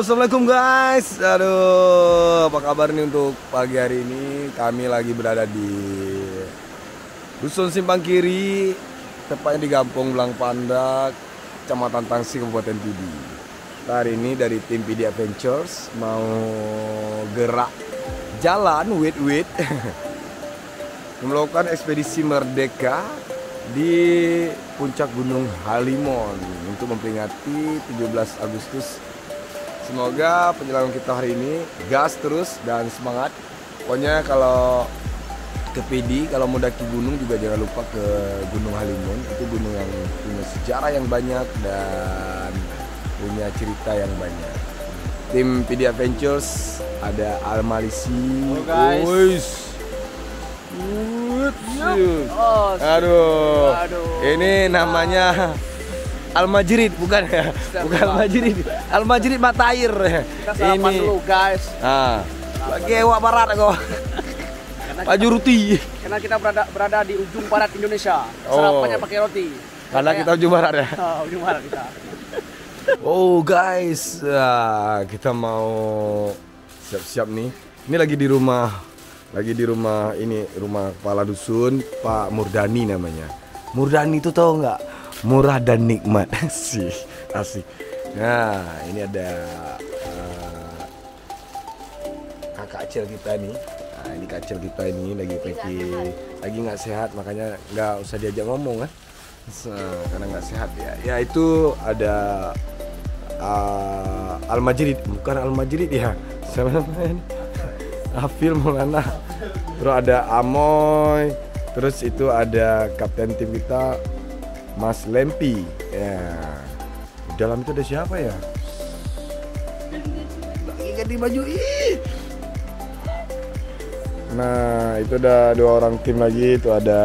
Assalamualaikum guys. Aduh, apa kabar nih untuk pagi hari ini? Kami lagi berada di Dusun Simpang Kiri, tepatnya di Kampung Belang Pandak, Kecamatan Tangsi, Kabupaten Pidi. Hari ini dari tim PD Adventures mau gerak jalan wit melakukan ekspedisi merdeka di puncak Gunung Halimun untuk memperingati 17 Agustus. Semoga perjalanan kita hari ini gas terus dan semangat. Pokoknya kalau ke PD, kalau mau daki gunung juga jangan lupa ke Gunung Halimun. Itu gunung yang punya sejarah yang banyak dan punya cerita yang banyak. Tim PD Adventures ada Almalisi. Halo guys. Aduh. Ini namanya Almajirid, bukan ya? Bukan Almajirid. Almajirid mata air. Kita sarapan dulu guys. Nah, lagi ewak barat kok. Baju roti. Karena kita berada di ujung barat Indonesia. Sarapannya pakai roti. Karena kita ujung barat ya. Ujung barat kita. Oh guys, kita mau siap-siap nih. Ini lagi di rumah ini, rumah kepala dusun Pak Murdani namanya. Murdani itu tahu nggak? Murah dan nikmat. Asik. Nah, ini ada kakak kecil kita nih. Nah, ini kecil kita ini lagi nggak sehat, makanya nggak usah diajak ngomong kan. Karena nggak sehat ya. Ya itu ada Almajirid, bukan Almajirid ya. Siapa namanya? Hafil Maulana. Terus ada Amoy. Terus itu ada kapten tim kita Mas Lempi. Ya. Di dalam itu ada siapa ya? Lagi ganti baju. Nah, itu ada 2 orang tim lagi. Itu ada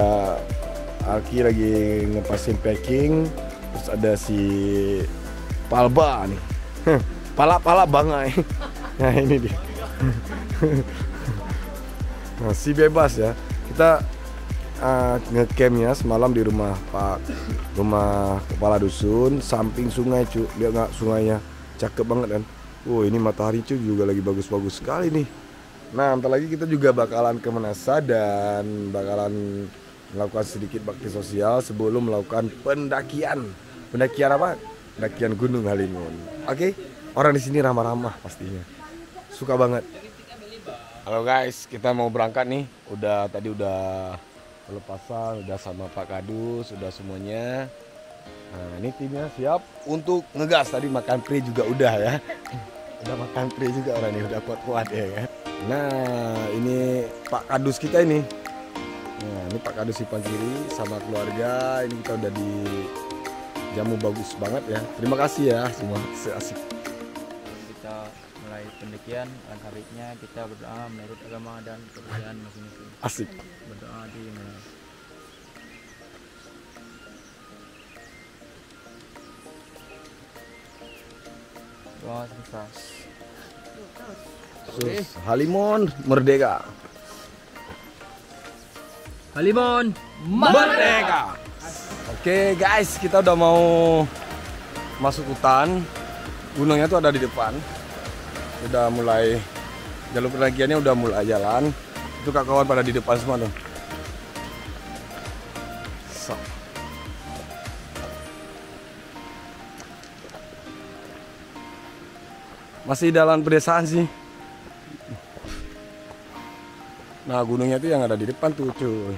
Alki lagi ngepasin packing. Terus ada si Palba nih. Pala bangai. Nah, ini dia. Masih bebas ya. Kita ngecampnya semalam di rumah kepala dusun, samping sungai cu. Lihat nggak sungainya, cakep banget kan. Ini matahari cu juga lagi bagus-bagus sekali nih. Nah, ntar lagi kita juga bakalan ke Manasa dan bakalan melakukan sedikit bakti sosial sebelum melakukan pendakian apa? Pendakian Gunung Halimun. Oke? Orang di sini ramah-ramah pastinya. Suka banget. Halo guys, kita mau berangkat nih. Tadi udah pelepasan, udah sama Pak Kadus, sudah semuanya. Nah, ini timnya siap untuk ngegas. Tadi makan pre juga udah ya. Udah makan pre juga orang ini, udah kuat-kuat ya kan. Nah, ini Pak Kadus kita ini. Nah, ini Pak Kadus Simpang Kiri sama keluarga. Ini kita udah di jamu bagus banget ya. Terima kasih ya semua, asik. Kita mulai pendakian, langkah baiknya kita berdoa menurut agama dan kepercayaan masing-masing. Asik. Berdoa di mana? Doa sukses. Halimun merdeka. Halimun Merdeka. Oke guys, kita udah mau masuk hutan. Gunungnya tuh ada di depan. Udah mulai, jalur pendakiannya udah mulai jalan. Itu kawan pada di depan semua tuh. Masih dalam pedesaan sih. Nah, gunungnya tuh yang ada di depan tuh cuy.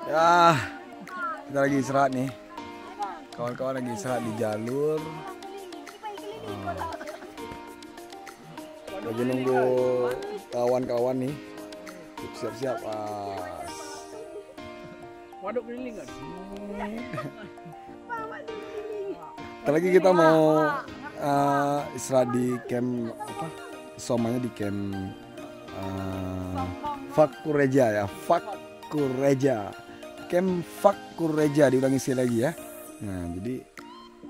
Ya, kita lagi istirahat nih. Kawan-kawan lagi istirahat di jalur. Lagi nunggu kawan-kawan nih. Siap-siap. Waduk keliling kan? Ntar lagi kita mau istirahat di camp apa? Somanya di camp Fakureja ya. Fakureja. Camp Fakureja, diulangi sekali lagi ya. Nah, jadi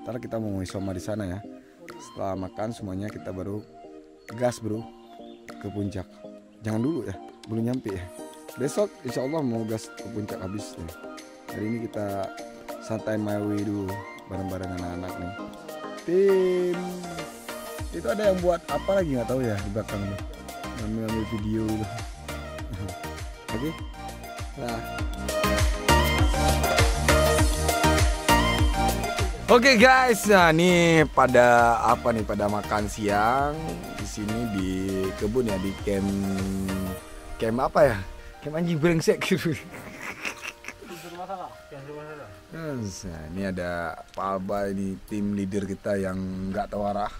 ntar kita mau isoma di sana ya. Setelah makan semuanya kita baru gas bro ke puncak. Jangan dulu ya, belum nyampe ya. Besok insya Allah mau gas ke puncak habis nih. Hari ini kita santai my way dulu bareng-bareng anak-anak nih. tim. Itu ada yang buat apa lagi nggak tahu ya di belakang tuh. Ngambil video itu. Oke. Nah. Oke guys, nah ini pada apa nih? Pada makan siang di sini di kebun ya, di camp apa ya? Camp anjing brengsek gitu. Nah, ini ada Pak Alba, ini tim leader kita yang nggak tahu arah.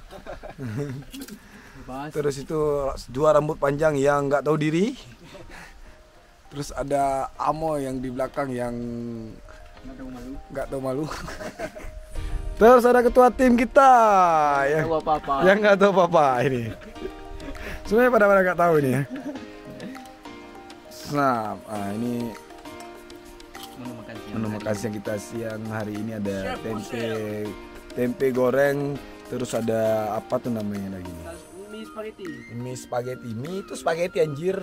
Terus itu dua rambut panjang yang nggak tahu diri. Terus ada Amo yang di belakang yang nggak tahu malu. Terus ada ketua tim kita yang nggak tahu apa-apa ini. Semuanya pada nggak tahu ini ya. Nah, ini menu makan siang kita siang hari ini ada tempe goreng, terus ada apa tuh namanya lagi nih? Mie spaghetti. Mie itu spaghetti anjir.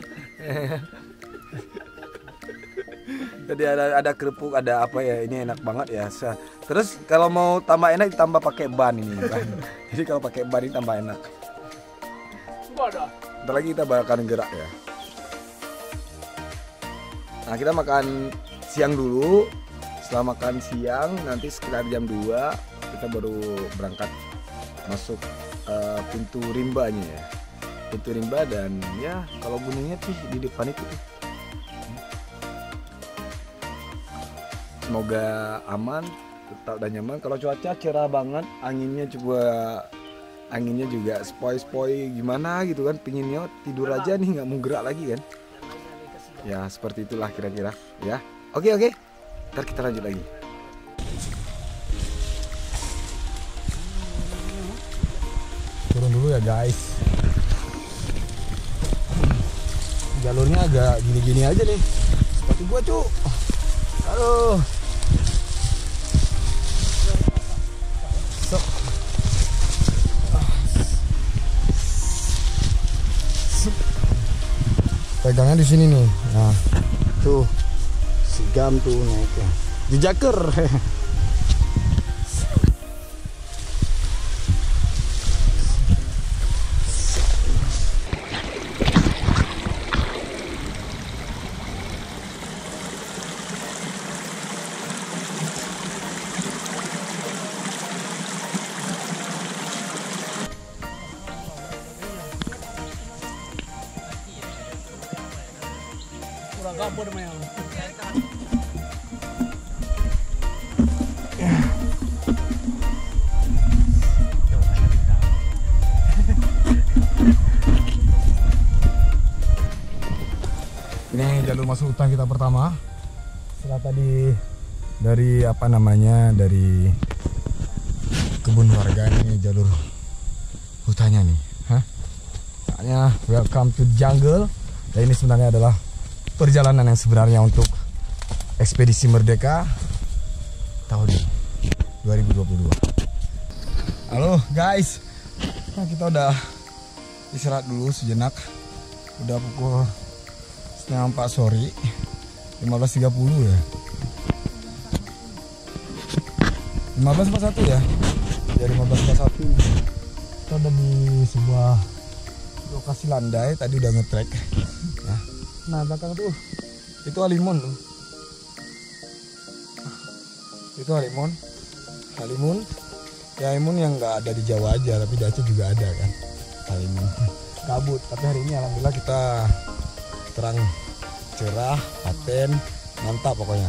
Jadi ada kerupuk, ada apa ya, ini enak banget ya. Terus kalau mau tambah enak ditambah pakai ban ini kan. Jadi kalau pakai ban ini tambah enak. Ntar lagi kita bakal gerak ya. Nah, kita makan siang dulu. Setelah makan siang nanti sekitar jam 2 kita baru berangkat masuk pintu rimbanya ya. Pintu rimba, dan ya kalau gunungnya sih di depan itu. Semoga aman, tetap dan nyaman. Kalau cuaca cerah banget, anginnya juga spoi-spoi gimana gitu kan. Pinginnya tidur aja nih, nggak mau gerak lagi kan. Ya seperti itulah kira-kira ya. Oke. Ntar kita lanjut lagi. Turun dulu ya guys. Jalurnya agak gini-gini aja nih. Seperti gua cu. Aduh. Pegangnya di sini nih. Nah, tuh sigam tuh naiknya. Dijaker. Ini jalur masuk hutan kita pertama. Setelah tadi dari apa namanya, dari kebun warga, ini jalur hutannya nih. Makanya welcome to jungle. Dan ini sebenarnya adalah perjalanan yang sebenarnya untuk ekspedisi Merdeka tahun 2022. Halo guys, nah, kita udah istirahat dulu sejenak. Udah pukul 3:30 sore, 15.30 ya. 15.41 ya. Dari 15.41 kita udah di sebuah lokasi landai, tadi udah ngetrek. Nah, belakang tuh itu halimun tuh. Itu halimun. Ya halimun yang nggak ada di Jawa aja, tapi di Aceh juga ada kan. Halimun. Kabut, tapi hari ini alhamdulillah kita terang, cerah, paten, mantap pokoknya.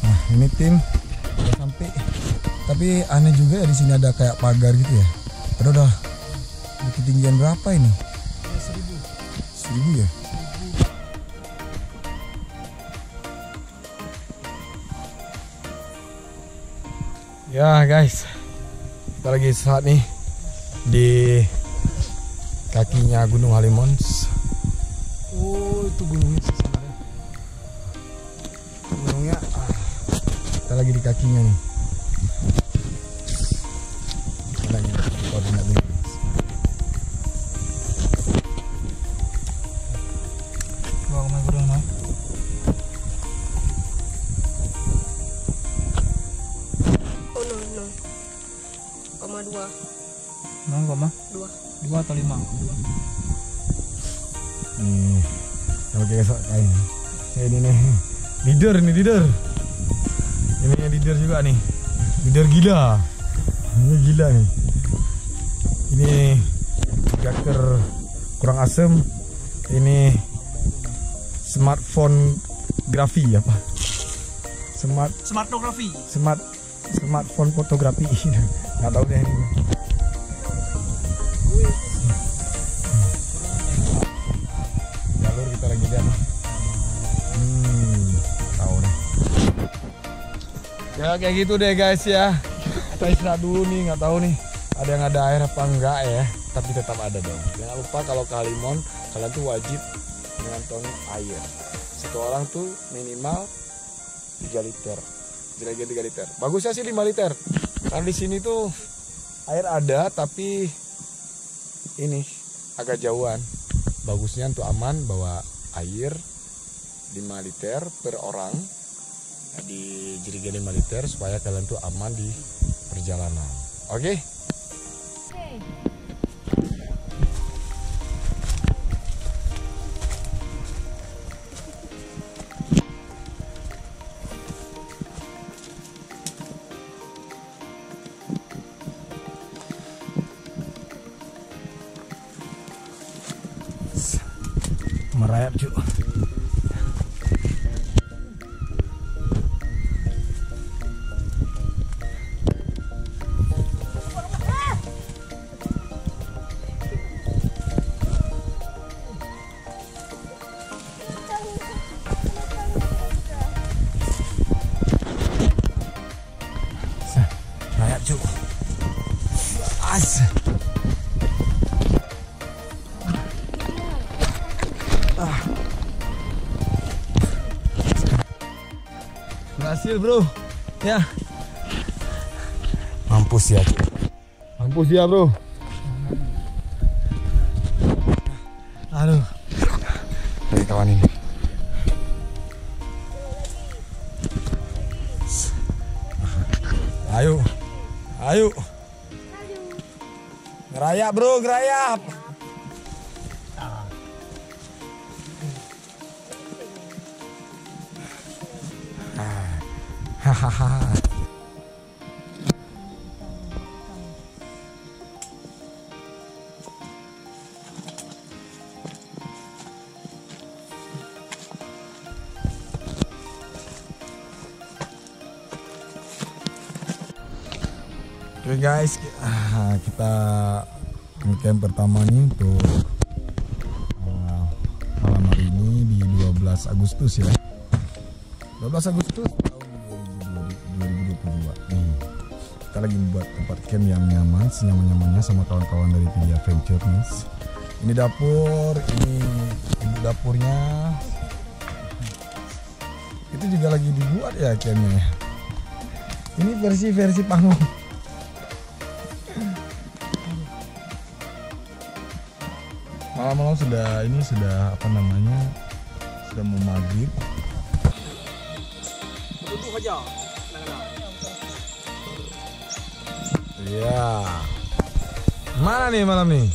Nah, ini tim udah sampai. Tapi aneh juga ya, di sini ada kayak pagar gitu ya. Udah di ketinggian berapa ini? 1.000 ya. Ya guys, kita lagi saat nih di kakinya Gunung Halimun. Oh, itu gunungnya sebenarnya. Gunungnya, kita lagi di kakinya nih. Adanya koordinatnya. 0,2. 0,2 atau 5? Nih, oke kain. Ini nih, leader nih leader. Ini leader juga nih, leader gila. Ini gila nih. Ini gaker kurang asem. Ini smartphone grafi apa? Smartphone fotografi. Nggak tahu deh ini. Jalur kita lagi lihat. Tahu nih. Ya kayak gitu deh guys ya. Kita istirahat dulu nih, nggak tahu nih ada yang ada air apa enggak ya. Tapi tetap ada dong. Jangan lupa kalau ke Halimon kalian tuh wajib mengantongi air. Satu orang tuh minimal 3 liter. Kira-kira 3 liter. Bagusnya sih 5 liter. Karena di sini tuh air ada tapi ini agak jauhan. Bagusnya untuk aman bawa air 5 liter per orang. Di jerigen 5 liter supaya kalian tuh aman di perjalanan. Oke? Merayap cuy. Merayap cuy. Berhasil bro, ya. Mampus ya, bro. Aduh, dari kawan ini. Ayo, ngerayap bro, ngerayap. Hahaha. Oke guys, kita camp pertama nih untuk malam hari ini di 12 Agustus ya. 12 Agustus tahun 2022 nih. Kita lagi membuat tempat camp yang nyaman, senyaman-nyamannya sama kawan-kawan dari Piliha Venture nih. Ini dapur, ini ibu dapurnya. Itu juga lagi dibuat ya campnya. Ini versi panggung. Malam-malam sudah apa namanya, sudah mau maghrib. Butuh aja. Iya. Mana nih malam nih?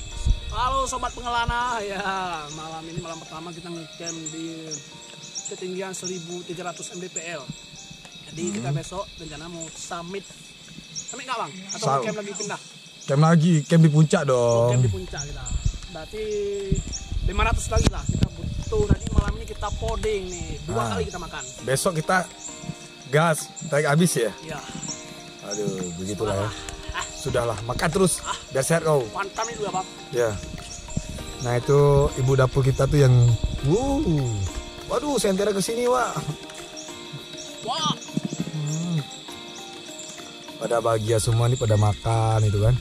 Halo sobat pengelana ya, malam ini malam pertama kita ngecamp di ketinggian 1300 mdpl. Jadi kita besok rencana mau summit nggak bang? Atau camp lagi pindah? Camp di puncak dong. Camp di puncak kita. Berarti 500 lagi lah kita butuh. Tadi malam ini kita poding nih, 2 kali kita makan. Besok kita gas, tarik habis ya? Iya. Aduh, begitulah ya. Sudahlah, makan terus biar sehat kau. Mantap ini juga bang. Ya. Nah itu ibu dapur kita tuh yang, waduh, sentera kesini wah. Wah. Pada bahagia semua nih, pada makan itu kan.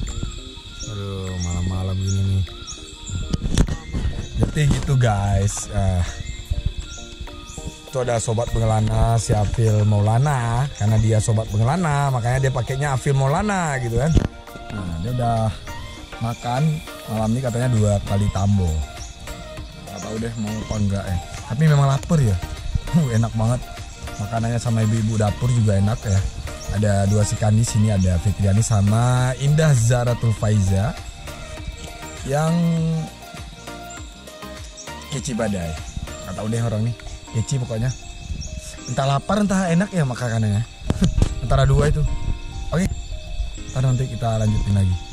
Aduh, malam-malam gini nih. Jadi gitu guys. Itu ada sobat pengelana si Afil Maulana, karena dia sobat pengelana makanya dia pakainya Afil Maulana gitu kan. Nah dia udah makan malam ini katanya 2 kali tambo. Gak tahu deh mau apa enggak ya. Tapi memang lapar ya. Enak banget makanannya, sama ibu-ibu dapur juga enak ya. Ada dua sikan di sini, ada Fitriani sama Indah Zaratul Faiza yang kece badai. Nggak tahu deh orang nih, kece pokoknya. Entah lapar entah enak ya makanannya. Antara dua itu. Oke, ntar nanti kita lanjutin lagi.